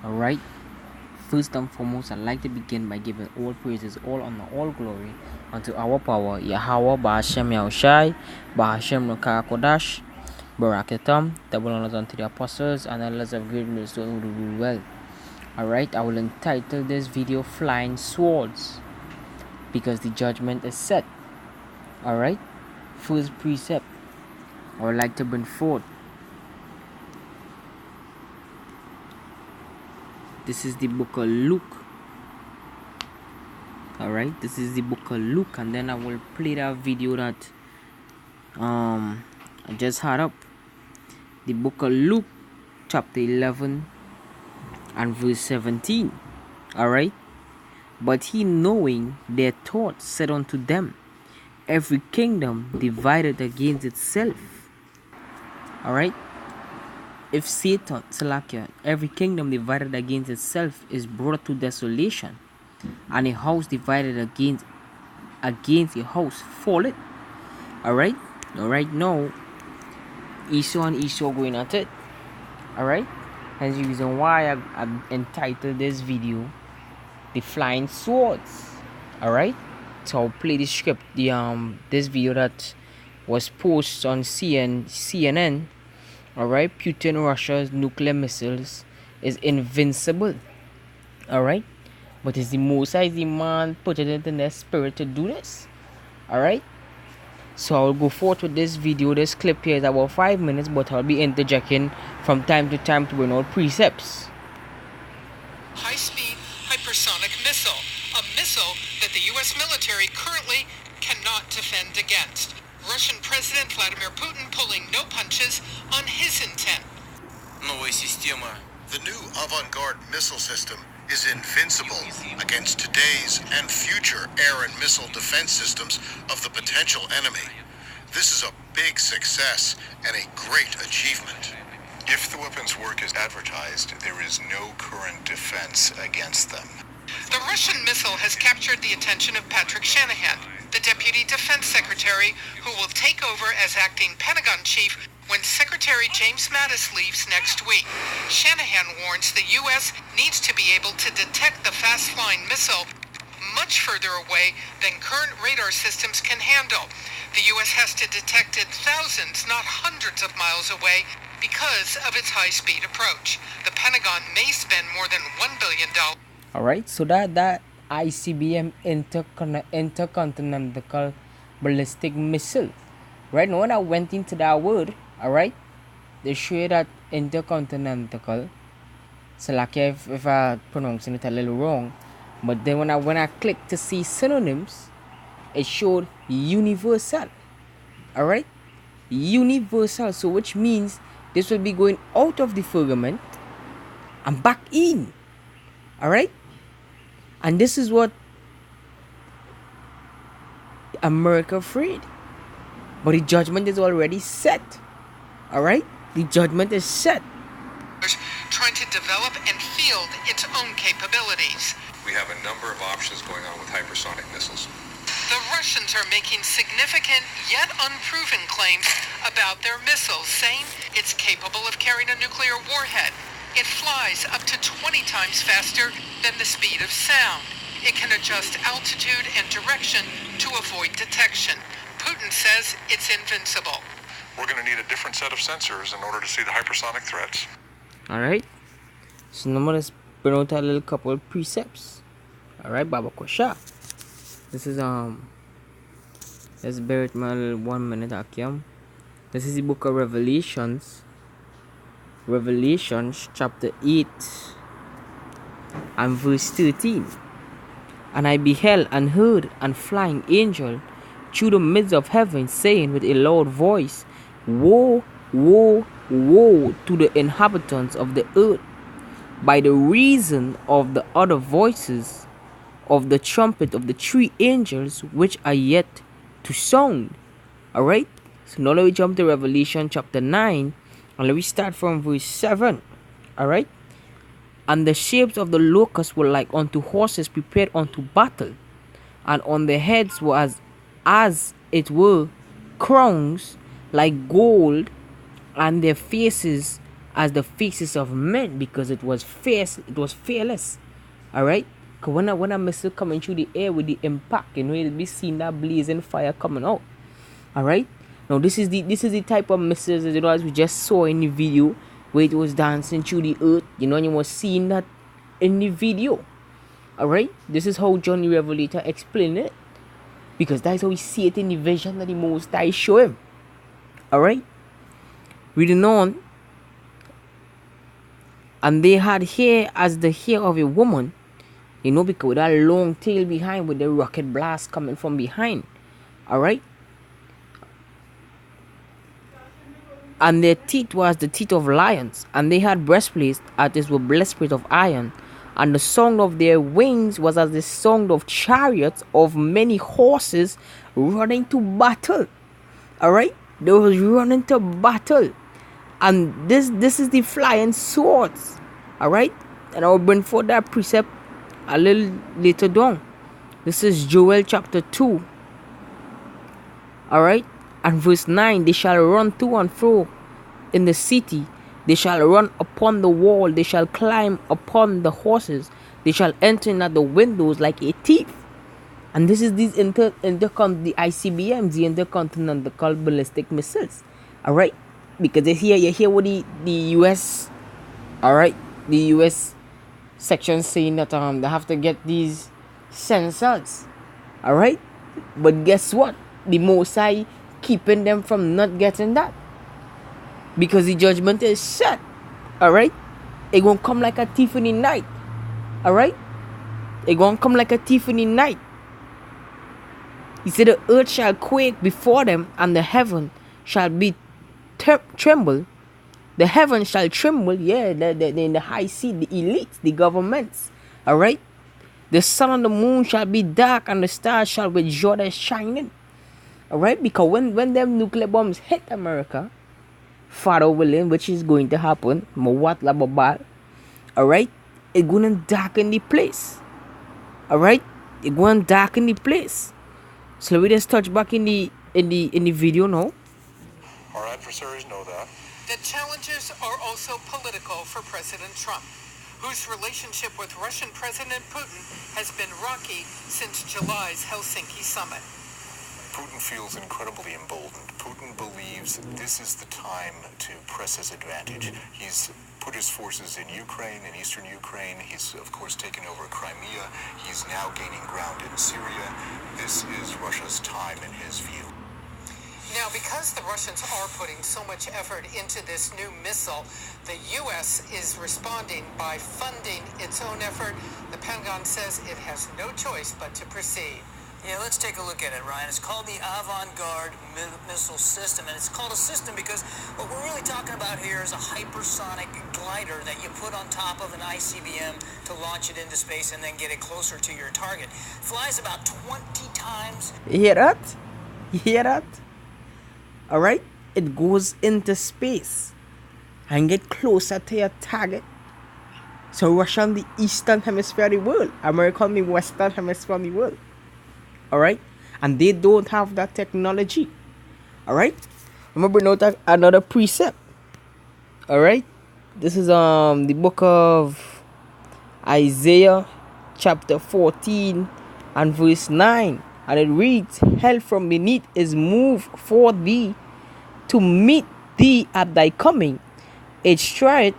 Alright, first and foremost, I'd like to begin by giving all praises, all honor, all glory unto our power, Yahweh, Bahashem Yahushai, Bahashem Rakakodash, Barakatam, double honors unto the apostles and elders of great millstone who do well. Alright, I will entitle this video Flying Swords because the judgment is set. Alright, first precept I would like to bring forth. This is the book of Luke. Alright, this is the book of Luke, and then I will play that video that I just had up. The book of Luke, chapter 11 and verse 17. Alright, but he, knowing their thoughts, said unto them, every kingdom divided against itself. Alright, if Satan, Salakia, every kingdom divided against itself is brought to desolation, and a house divided against a house falleth. Alright now Esau and Esau going at it. Alright, hence the reason why I've entitled this video The Flying Swords. Alright, so I'll play the script, this video that was posted on CNN. Alright, Putin, Russia's nuclear missiles is invincible. Alright, but it's the Most High, the man put it in their spirit to do this. Alright, so I'll go forth with this video. This clip here is about 5 minutes, but I'll be interjecting from time to time to bring out precepts. High-speed hypersonic missile, a missile that the U.S. military currently cannot defend against. Russian President Vladimir Putin pulling no punches on his intent. The new avant-garde missile system is invincible against today's and future air and missile defense systems of the potential enemy. This is a big success and a great achievement. If the weapons work as advertised, there is no current defense against them. The Russian missile has captured the attention of Patrick Shanahan, the Deputy Defense Secretary, who will take over as acting Pentagon Chief when Secretary James Mattis leaves next week. Shanahan warns the U.S. needs to be able to detect the fast-flying missile much further away than current radar systems can handle. The U.S. has to detect it thousands, not hundreds of miles away because of its high-speed approach. The Pentagon may spend more than $1 billion. Alright, so that ICBM intercontinental ballistic missile. Right now, when I went into that word, alright, they show you that intercontinental. So like if I pronouncing it a little wrong, but then when I clicked to see synonyms, it showed universal. Alright, universal. So which means this will be going out of the firmament and back in. Alright, and this is what America afraid. But the judgment is already set. Alright? The judgment is set. Trying to develop and field its own capabilities. We have a number of options going on with hypersonic missiles. The Russians are making significant yet unproven claims about their missiles, saying it's capable of carrying a nuclear warhead. It flies up to 20 times faster than the speed of sound. It can adjust altitude and direction to avoid detection. Putin says it's invincible. We're going to need a different set of sensors in order to see the hypersonic threats. Alright? So now let's bring out a little couple of precepts. Alright, Baba Kosha. This is let's bear it my little 1 minute Akyam. This is the book of Revelations. Revelations chapter 8 and verse 13. And I beheld and heard an flying angel through the midst of heaven, saying with a loud voice, Woe, woe, woe to the inhabitants of the earth, by the reason of the other voices of the trumpet of the three angels which are yet to sound. Alright, so now let me jump to Revelation chapter 9 and let me start from verse 7. Alright, and the shapes of the locusts were like unto horses prepared unto battle, and on their heads were as it were crowns like gold, and their faces as the faces of men, because it was fierce, it was fearless. Alright? Because when a missile coming through the air with the impact, you know, you'll be seeing that blazing fire coming out. Alright? Now this is the type of missiles, you know, as we just saw in the video, where it was dancing through the earth, you know, and you was seeing that in the video. Alright? This is how John the Revelator explained it. Because that's how we see it in the vision that the Most High show him. Alright? Reading on. And they had hair as the hair of a woman. You know, because with that long tail behind, with the rocket blast coming from behind. Alright? And their teeth was the teeth of lions. And they had breastplates as were breastplate of iron. And the sound of their wings was as the sound of chariots of many horses running to battle. Alright? They was running to battle. And this is the flying swords. Alright? And I will bring forth that precept a little later down. This is Joel chapter 2. Alright? And verse 9. They shall run to and fro in the city. They shall run upon the wall. They shall climb upon the horses. They shall enter in at the windows like a thief. And this is these the ICBMs, the intercontinental ballistic missiles. Alright? Because you hear what the US, alright, the US section saying that they have to get these sensors. Alright? But guess what? The Most High keeping them from not getting that. Because the judgment is set. Alright? It won't come like a thief in the night. Alright? It won't come like a thief in the night. He said the earth shall quake before them, and the heaven shall be tremble. The heaven shall tremble, yeah, in the high seat, the elites, the governments. Alright? The sun and the moon shall be dark, and the stars shall be joy shining. Alright? Because when them nuclear bombs hit America, Father willing, which is going to happen, alright, it's going to darken the place. Alright? It's going to darken the place. So let me just touch back in the video now. Our adversaries know that. The challenges are also political for President Trump, whose relationship with Russian President Putin has been rocky since July's Helsinki summit. Putin feels incredibly emboldened. Putin believes this is the time to press his advantage. He's put his forces in Ukraine, in eastern Ukraine. He's, of course, taken over Crimea. He's now gaining ground in Syria. This is Russia's time in his view. Now, because the Russians are putting so much effort into this new missile, the U.S. is responding by funding its own effort. The Pentagon says it has no choice but to proceed. Yeah, let's take a look at it, Ryan. It's called the Avant-Garde Missile System, and it's called a system because what we're really talking about here is a hypersonic glider that you put on top of an ICBM to launch it into space and then get it closer to your target. Flies about 20 times. You hear that? You hear that? Alright? It goes into space and get closer to your target. So Russia on the eastern hemisphere of the world, America on the western hemisphere of the world. Alright? And they don't have that technology. Alright? I'm gonna bring out another precept. Alright? This is the book of Isaiah chapter 14 and verse 9. And it reads, hell from beneath is moved for thee to meet thee at thy coming. It stirreth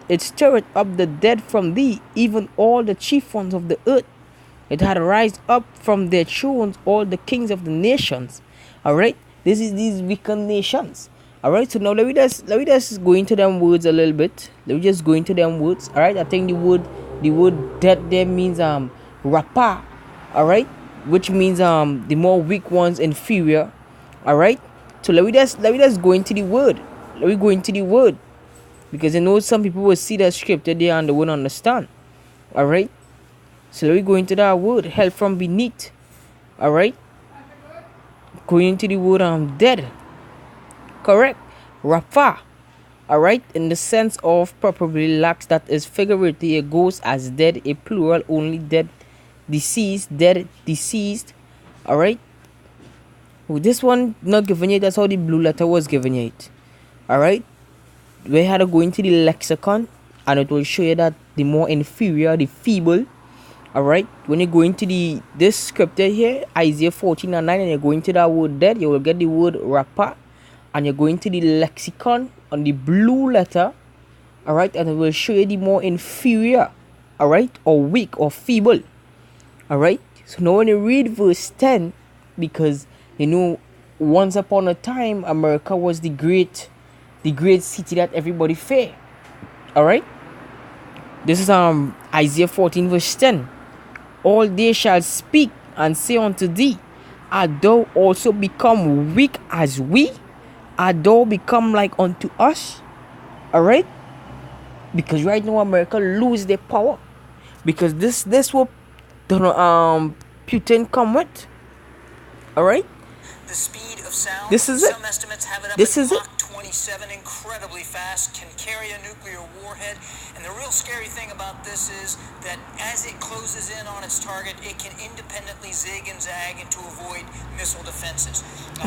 up the dead from thee, even all the chief ones of the earth. It had rise up from their thrones all the kings of the nations. Alright? This is these wicked nations. Alright, so now let me just go into them words a little bit. Let me just go into them words. Alright, I think the word dead there means rapa. Alright? Which means the more weak ones inferior. Alright? So let me just go into the word. Let me go into the word. Because I know some people will see that scripture there and they won't understand. Alright? So let me go into that word, hell from beneath. Alright? Going into the word dead. Correct. Rafa. Alright? In the sense of probably lacks, that is figurative. It goes as dead, a plural, only dead, deceased, dead, deceased. Alright? Well, this one not given yet. That's how the blue letter was given yet. Alright? we had to go into the lexicon, and it will show you that the more inferior, the feeble. Alright, when you go into this scripture here, Isaiah 14:9, and you go into that word dead, you will get the word rapper, and you go into the lexicon on the blue letter. Alright, and it will show you the more inferior, alright, or weak or feeble. Alright, so now when you read verse 10, because you know, once upon a time, America was the great city that everybody feared. Alright, this is Isaiah 14 verse 10. All they shall speak and say unto thee, art thou also become weak as we? Art thou become like unto us? Alright, because right now America lose their power, because this what Putin come with. Alright, The speed of sound, this is it. some estimates have it up This at is it. Mach 27, incredibly fast, can carry a nuclear warhead. And the real scary thing about this is that as it closes in on its target, it can independently zig and zag and to avoid missile defenses.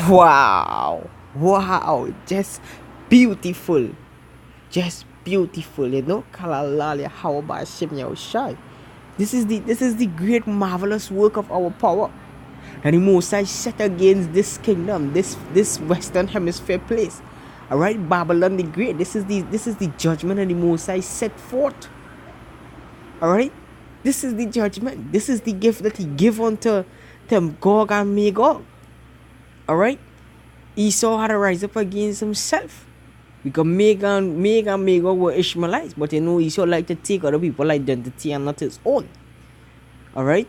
Wow, just beautiful, you know. Kalalaya, how about Shimya Shai? This is the great marvelous work of our power, and the Most High set against this kingdom, this Western Hemisphere place. Alright, Babylon the Great. This is the judgment that the Most High set forth. Alright, this is the judgment. This is the gift that he gave unto them Gog and Magog. Alright, Esau had to rise up against himself, because Magog and Magog were Ishmaelites, but you know Esau liked to take other people's identity and not his own. Alright,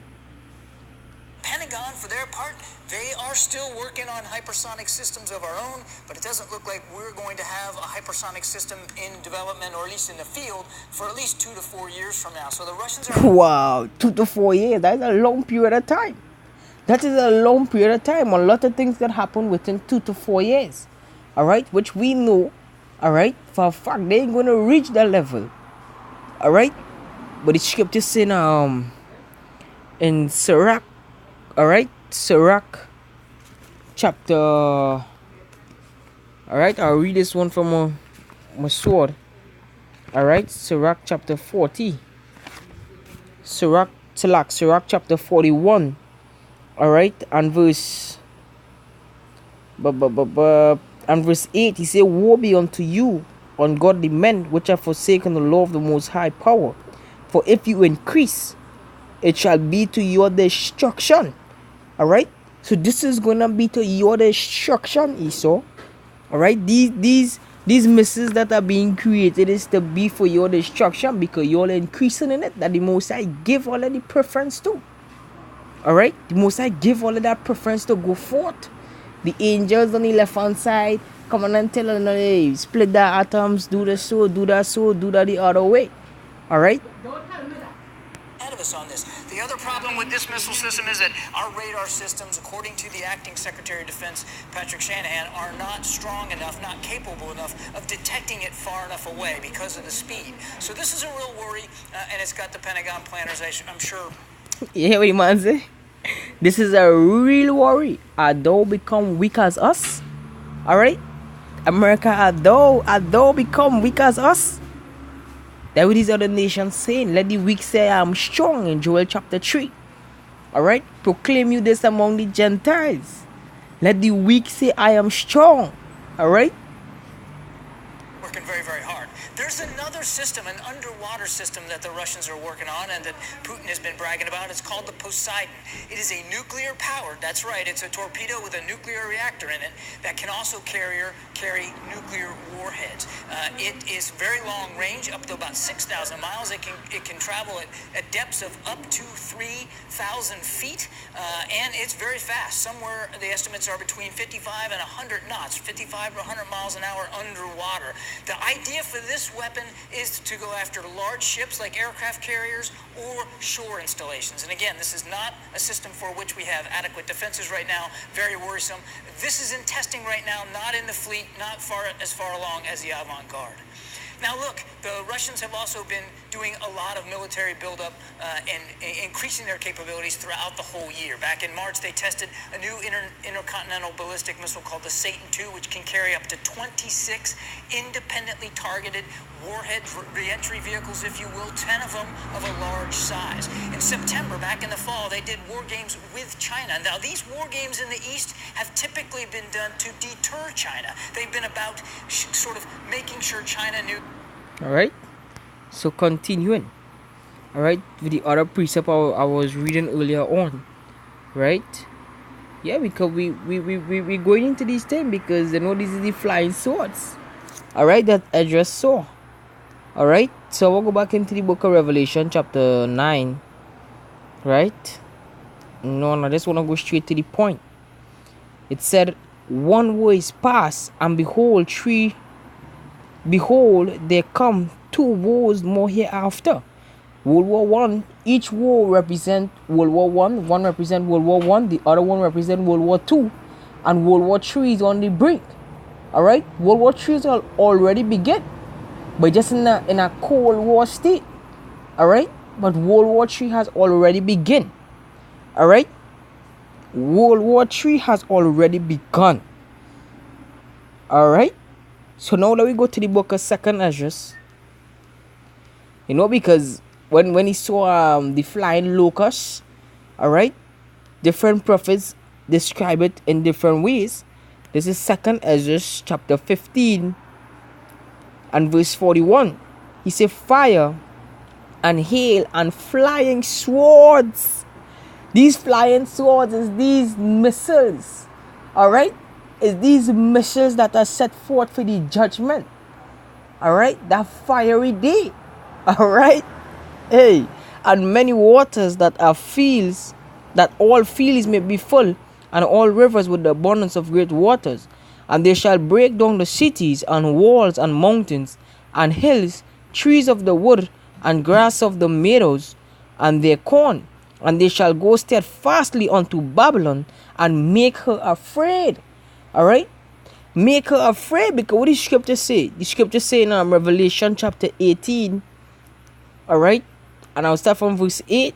Pentagon, for their part, they are still working on hypersonic systems of our own, but it doesn't look like we're going to have a hypersonic system in development, or at least in the field, for at least 2 to 4 years from now. So the Russians are... wow, 2 to 4 years, that is a long period of time. That is a long period of time. A lot of things that happen within 2 to 4 years. Alright, which we know, alright, for a fact, they ain't gonna reach that level. Alright, but the scripture saying in Sirach, alright, Sirach chapter, alright, I'll read this one from my sword. Alright, Sirach chapter 40, Sirach chapter 41, alright, and verse and verse 8, he said, woe be unto you, ungodly men, which have forsaken the law of the Most High power. For if you increase, it shall be to your destruction. Alright, so this is gonna be to your destruction, Esau. Alright, these missiles that are being created is to be for your destruction, because you're increasing in it, that the Most High give all of the preference to. Alright, the Most High give all of that preference to go forth. The angels on the left hand side come on and tell them, hey, split the atoms, do this so, do that so, do that the other way. Alright, ahead of us on this. The other problem with this missile system is that our radar systems, according to the acting Secretary of Defense, Patrick Shanahan, are not strong enough, not capable enough of detecting it far enough away because of the speed. So this is a real worry, and it's got the Pentagon planners, I'm sure. You hear what the man say? This is a real worry. Are thou become weak as us? Alright? America, are thou become weak as us? That what these other nations saying. Let the weak say I am strong in Joel chapter 3. Alright? Proclaim you this among the Gentiles. Let the weak say I am strong. Alright? Working very, very hard. There's another system, an underwater system that the Russians are working on and that Putin has been bragging about. It's called the Poseidon. It is a nuclear powered, that's right, it's a torpedo with a nuclear reactor in it that can also carry nuclear warheads. It is very long range, up to about 6,000 miles. It can travel at depths of up to 3,000 feet, and it's very fast. Somewhere the estimates are between 55 and 100 knots, 55 to 100 miles an hour underwater. The idea for this weapon is to go after large ships like aircraft carriers or shore installations. And again, this is not a system for which we have adequate defenses right now. Very worrisome. This is in testing right now, not in the fleet, not as far along as the Avant-Garde. Now look, the Russians have also been doing a lot of military buildup and increasing their capabilities throughout the whole year. Back in March, they tested a new intercontinental ballistic missile called the Satan II, which can carry up to 26 independently targeted warhead re-entry vehicles, if you will, 10 of them of a large size. In September, back in the fall, they did war games with China. Now, these war games in the East have typically been done to deter China. They've been about sort of making sure China knew. All right, so continuing, all right, with the other precept I was reading earlier on, right? Yeah, because we going into this thing because you know this is the flying swords, all right, that Ezra saw. All right, so we'll go back into the book of Revelation chapter 9, right? No, I just want to go straight to the point. It said, one war is past, and behold, there come 2 wars more hereafter. World War One, each war represent World War one represent World War One, the other one represent World War Two, and World War Three is on the brink. Alright, World War Three is already begin, but just in a Cold War state. Alright, but World War Three has already begin. Alright, World War Three has already begun. Alright, so now that we go to the book of 2nd Ezra, you know, because when he saw the flying locusts, alright, different prophets describe it in different ways. This is 2nd Ezra chapter 15 and verse 41. He said, fire and hail and flying swords. These flying swords is these missiles, alright, is these missiles that are set forth for the judgment, alright, that fiery day, alright. Hey, and many waters that are fields, that all fields may be full, and all rivers with the abundance of great waters. And they shall break down the cities, and walls, and mountains, and hills, trees of the wood, and grass of the meadows, and their corn. And they shall go steadfastly unto Babylon, and make her afraid. Alright? Make her afraid, because what does the scripture say? The scripture say in Revelation chapter 18, alright, and I'll start from verse 8.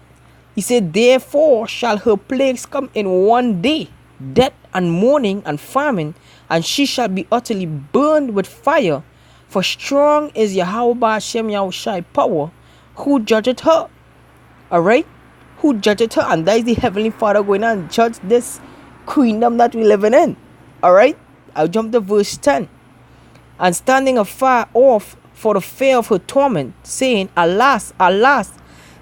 He said, therefore shall her plagues come in one day, death and mourning and famine, and she shall be utterly burned with fire. For strong is Yahweh Hashem Yahushai power, who judgeth her. Alright? Who judgeth her, and that is the Heavenly Father going and judge this queendom that we living in. Alright? I'll jump to verse 10. And standing afar off for the fear of her torment, saying, alas, alas,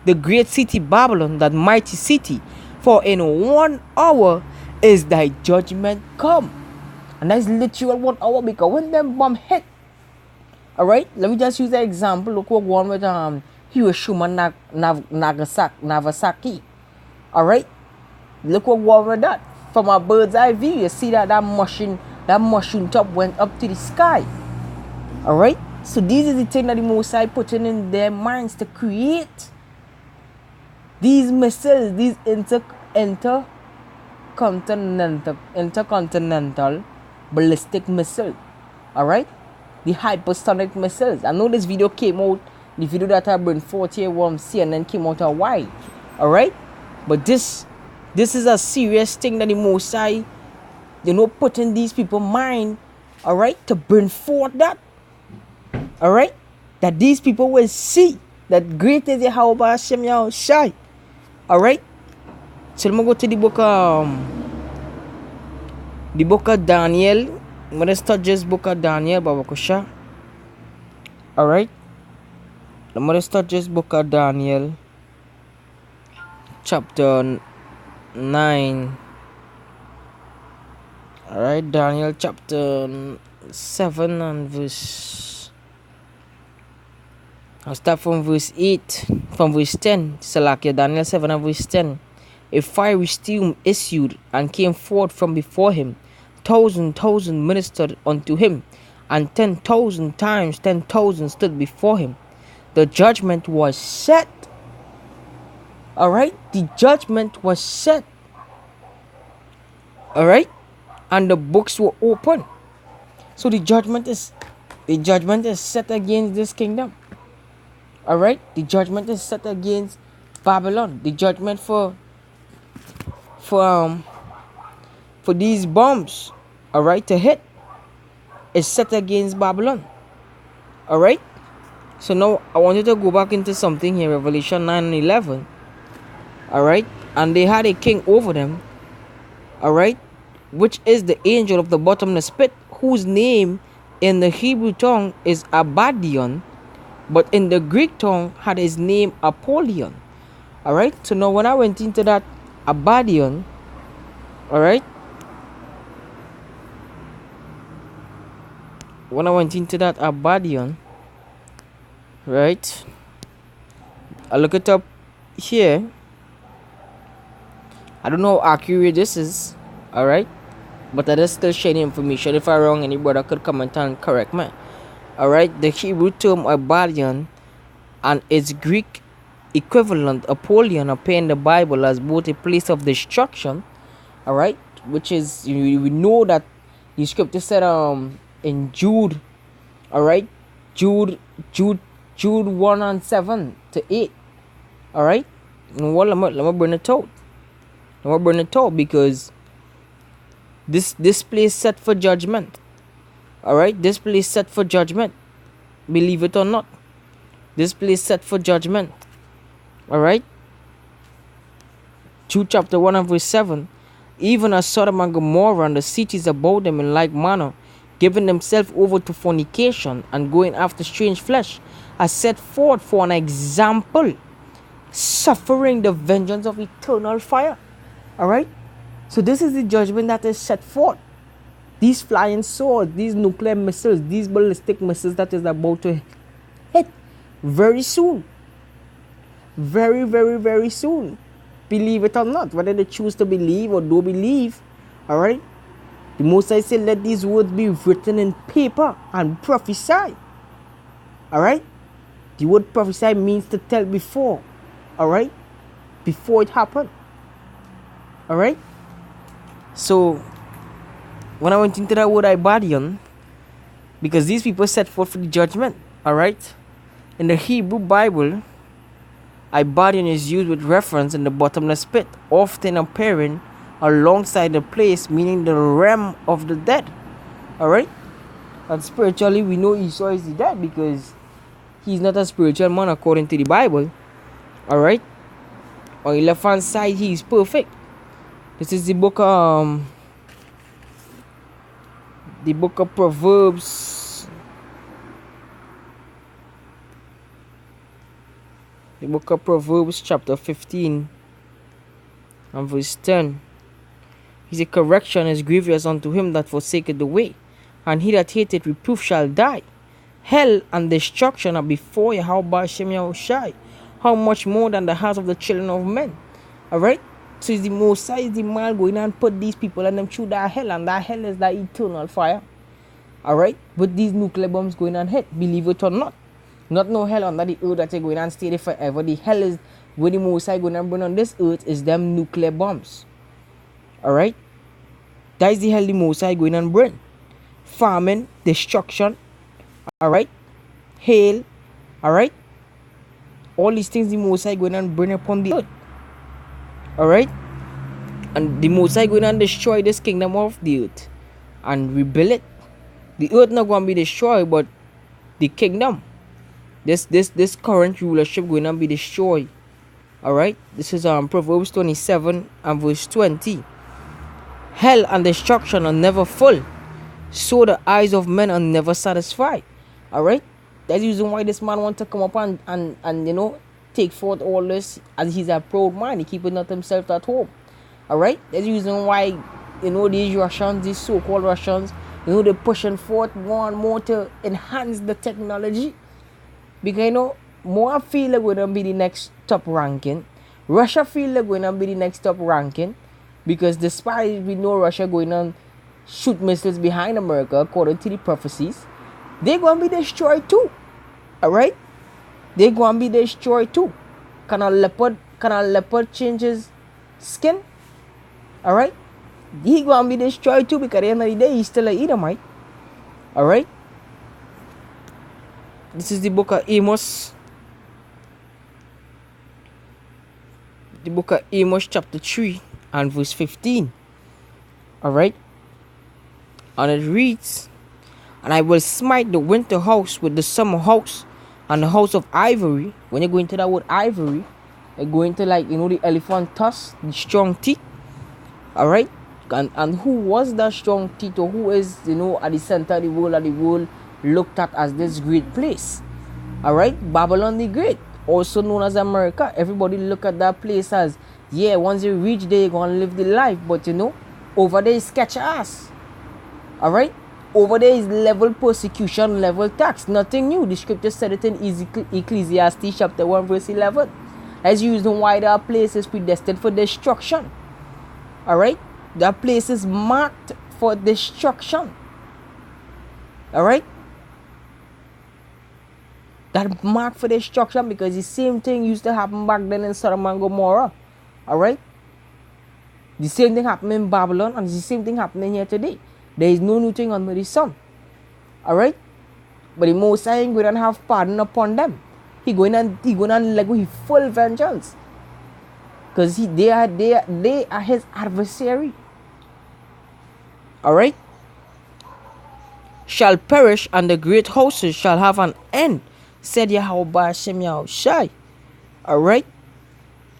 the great city Babylon, that mighty city, for in 1 hour is thy judgment come. And that's literal 1 hour, because when them bomb hit, alright, let me just use an example. Look what one with Hiroshima Nagasaki. Alright, look what one with that. From a bird's eye view, you see that mushroom top went up to the sky. Alright, so this is the thing that the Most High putting in their minds to create these missiles, these intercontinental ballistic missile. Alright, the hypersonic missiles. I know this video came out, the video that I bring forth here from CNN came out a while. Alright, but this is a serious thing that the Most High, you know, putting these people mind, alright, to bring forth that. Alright, that these people will see that great is Yahweh Hashem Yahushai. Alright, so let me go to the book of Daniel. I'm gonna start just book of Daniel, Babakosha. Alright, I'm gonna start just book of Daniel, chapter 9. Alright, Daniel chapter 7 and verse, I'll start from verse 8, from verse 10. Salakia, Daniel 7 and verse 10. A fiery steam issued and came forth from before him. 1,000 ministered unto him, and 10,000 times 10,000 stood before him. The judgment was set. Alright, the judgment was set. Alright, and the books were open. So the judgment is The judgment is set against this kingdom. Alright? The judgment is set against Babylon. The judgment for these bombs, alright, to hit is set against Babylon. Alright? So now I want you to go back into something here, Revelation 9 and 11. Alright? And they had a king over them. Alright? Which is the angel of the bottomless pit, whose name in the Hebrew tongue is Abaddon, but in the Greek tongue had his name Apollyon. Alright? So now when I went into that Abaddon, alright? When I went into that Abaddon, right? I look it up here. I don't know how accurate this is, alright? But I just still sharing information. If I'm wrong, any brother could comment and correct me. Alright, the Hebrew term Abaddon and its Greek equivalent Apollyon appear in the Bible as both a place of destruction, alright, which is, we know that the scripture said in Jude, alright, Jude 1 and 7 to 8, alright. And what let me bring it out. Let me bring it out because this place set for judgment. Alright, this place set for judgment. Believe it or not. This place set for judgment. Alright. Jude chapter 1 and verse 7. Even as Sodom and Gomorrah and the cities about them in like manner, giving themselves over to fornication and going after strange flesh, are set forth for an example, suffering the vengeance of eternal fire. Alright. So this is the judgment that is set forth. These flying swords, these nuclear missiles, these ballistic missiles that is about to hit very soon. Very, very, very soon. Believe it or not, whether they choose to believe or don't believe. Alright? The Most High said, let these words be written in paper and prophesy. Alright? The word prophesy means to tell before. Alright? Before it happened. Alright? So when I went into that word Abaddon, because these people set forth for the judgment, alright? In the Hebrew Bible, Abaddon is used with reference in the bottomless pit, often appearing alongside the place, meaning the realm of the dead, alright? And spiritually, we know Esau is the dead because he's not a spiritual man according to the Bible, alright? On the left hand side, he is perfect. This is the book of Proverbs. The book of Proverbs chapter 15 and verse 10. He said, correction is grievous unto him that forsaketh the way, and he that hateth reproof shall die. Hell and destruction are before you, how by Shem Yahushai, how much more than the hearts of the children of men. Alright? So it's the Most High, is the man going and put these people and them through that hell, and that hell is that eternal fire. Alright? But these nuclear bombs going and hit, believe it or not. Not no hell under the earth that you're going and stay there forever. The hell is where the Most High going and burn on this earth is them nuclear bombs. Alright? That is the hell the Most High going and burn. Famine, destruction. Alright? Hail. Alright? All these things the Most High going and burn upon the earth. Alright? And the Most High going and destroy this kingdom of the earth and rebuild it. The earth not going to be destroyed, but the kingdom, this current rulership going to be destroyed. Alright? This is Proverbs 27 and verse 20. Hell and destruction are never full, so the eyes of men are never satisfied. Alright? That's the reason why this man want to come up and you know, take forth all this, as he's a proud man. He keeping not himself at home. Alright? That's the reason why, you know, these Russians, these so-called Russians, you know, they're pushing forth more and more to enhance the technology. Because, you know, more feel like we're going to be the next top ranking. Russia feel like we're going to be the next top ranking. Because despite we know Russia going on shoot missiles behind America, according to the prophecies, they're going to be destroyed too. Alright? They're going to be destroyed too. Can a leopard change his skin? Alright? He going to be destroyed too, because at the end of the day, he's still an Edomite. Alright? This is the book of Amos. The book of Amos chapter 3 and verse 15. Alright? And it reads, and I will smite the winter house with the summer house and the house of ivory. When you go into that word ivory, you go into like, the elephant tusk, the strong teeth. Alright? And who was that strong teeth, or who is, at the center of the world looked at as this great place? Alright? Babylon the Great, also known as America. Everybody look at that place as, yeah, once you reach there, you're going to live the life. But over there is sketch ass. Alright? Over there is level persecution, level tax. Nothing new. The scripture said it in Ecclesiastes chapter 1 verse 11. As you reason why there are places predestined for destruction. Alright? There are places marked for destruction. Alright? That marked for destruction because the same thing used to happen back then in Sodom and Gomorrah. Alright? The same thing happened in Babylon, and the same thing happening here today. There is no new thing under the sun. Alright? But the Most High ain't going to have pardon upon them. He going to let go his full vengeance. Because they are his adversary. Alright? Shall perish, and the great houses shall have an end, said Yahweh Hashem Yahushai. Alright?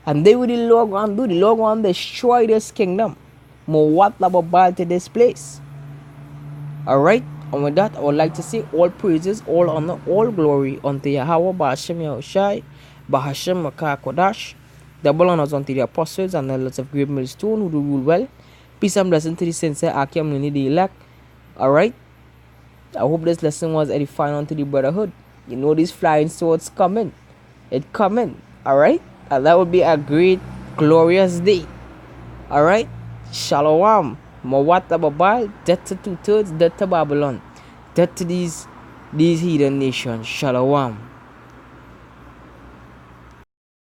And they will the Lord going to do. The Lord going to destroy this kingdom. More what about to this place. Alright? And with that, I would like to say all praises, all honor, all glory unto Yahweh Hashem Yahushai, Bahashem Makah Kodash. Double honors unto the apostles and the lots of great millstone who do rule well. Peace and blessing to the sincere Akim Nini the elect. Alright? I hope this lesson was edifying unto the brotherhood. These flying swords coming. It coming. Alright? And that would be a great, glorious day. Alright? Shalom. Mawat Babal. Death to 2/3. Death to Babylon. Death to these heathen nations. Shalom.